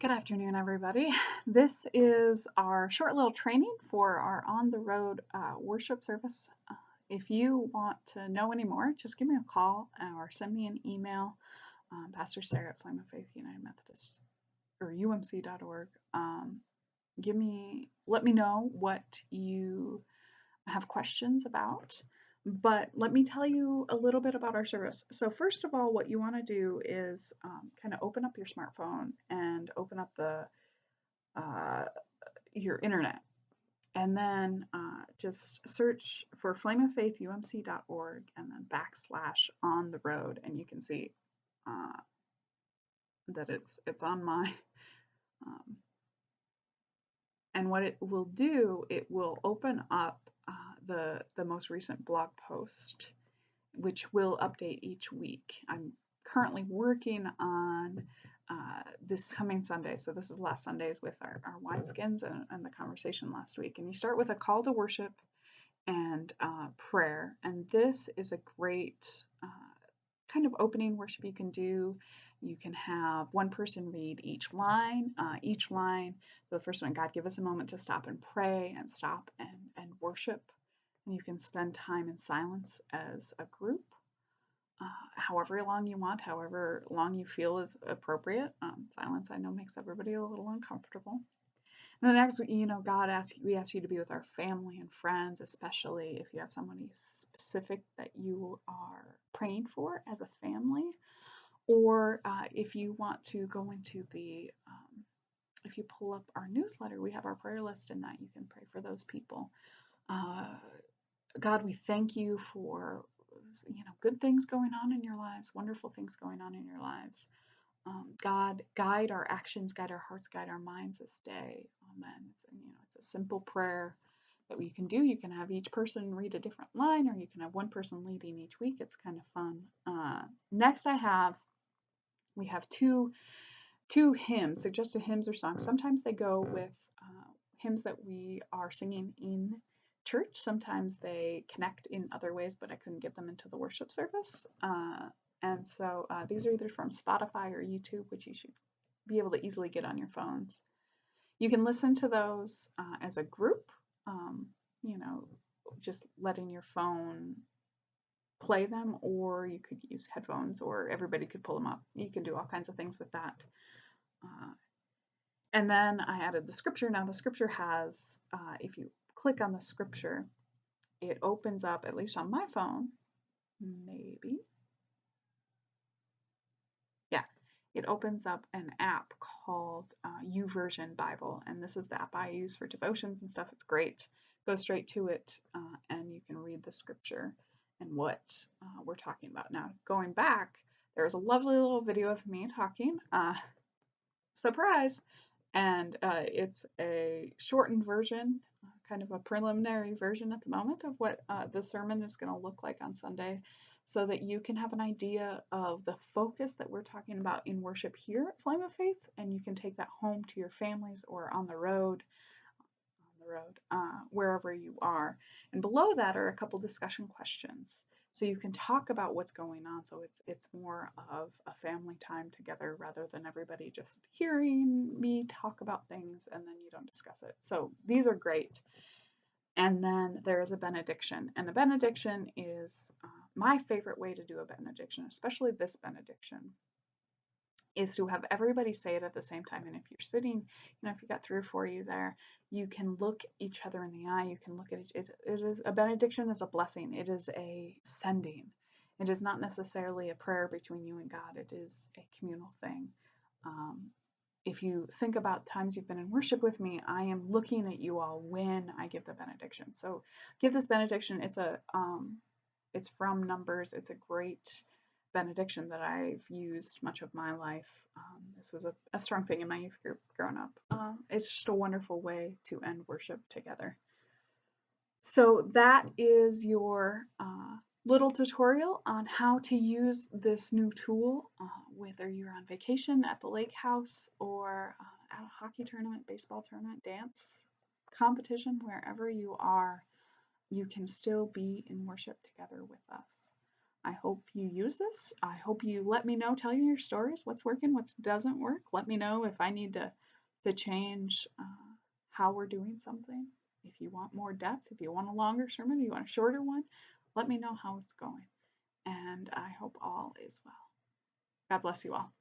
Good afternoon, everybody. This is our short little training for our on the road worship service. If you want to know any more, just give me a call or send me an email, Pastor Sara at Flame of Faith United Methodist or umc.org. Let me know what you have questions about. But let me tell you a little bit about our service. So first of all, what you want to do is kind of open up your smartphone and open up uh, your internet, and then just search for flameoffaithumc.org and then / on the road, and you can see uh, that it's on my and what it will do, it will open up the most recent blog post, which will update each week. I'm currently working on this coming Sunday. So this is last Sundays with our wineskins and the conversation last week. And you start with a call to worship and prayer. And this is a great kind of opening worship you can do. You can have one person read each line. So the first one, God, give us a moment to stop and pray and stop and worship. And you can spend time in silence as a group, however long you want, however long you feel is appropriate. Silence, I know, makes everybody a little uncomfortable. And then next, we ask you to be with our family and friends, especially if you have somebody specific that you are praying for as a family, or if you want to go into if you pull up our newsletter, we have our prayer list in that. You can pray for those people. God, we thank you for good things going on in your lives, wonderful things going on in your lives. God, guide our actions, guide our hearts, guide our minds this day. Amen. It's a simple prayer that we can do. You can have each person read a different line, or you can have one person leading each week. It's kind of fun. Next, we have two hymns, suggested hymns or songs. Sometimes they go with hymns that we are singing in church. Sometimes they connect in other ways, but I couldn't get them into the worship service. And so these are either from Spotify or YouTube, which you should be able to easily get on your phones. You can listen to those as a group, just letting your phone play them, or you could use headphones, or everybody could pull them up. You can do all kinds of things with that. And then I added the scripture. Now the scripture has, if you click on the scripture, it opens up, at least on my phone, maybe. Yeah, it opens up an app called YouVersion Bible, and this is the app I use for devotions and stuff. It's great. Go straight to it, and you can read the scripture and what we're talking about. Now, going back, there's a lovely little video of me talking. Surprise! And it's a shortened version, kind of a preliminary version at the moment of what the sermon is going to look like on Sunday, so that you can have an idea of the focus that we're talking about in worship here at Flame of Faith, and you can take that home to your families or on the road, wherever you are. And below that are a couple discussion questions, so you can talk about what's going on. So it's more of a family time together rather than everybody just hearing me talk about things and then you don't discuss it. So these are great. And then there is a benediction, and the benediction is my favorite way to do a benediction, especially this benediction, is to have everybody say it at the same time. And if you're sitting, if you've got 3 or 4 of you there, you can look each other in the eye. You can look at it. It is a benediction is a blessing. It is a sending. It is not necessarily a prayer between you and God. It is a communal thing. If you think about times you've been in worship with me, I am looking at you all when I give the benediction. So give this benediction. It's from Numbers. It's a great benediction that I've used much of my life. This was a strong thing in my youth group growing up. It's just a wonderful way to end worship together. So that is your little tutorial on how to use this new tool, whether you're on vacation at the lake house or at a hockey tournament, baseball tournament, dance competition, wherever you are, you can still be in worship together with us. I hope you use this. I hope you let me know, tell you your stories, what's working, what doesn't work. Let me know if I need to change how we're doing something. If you want more depth, if you want a longer sermon, if you want a shorter one, let me know how it's going. And I hope all is well. God bless you all.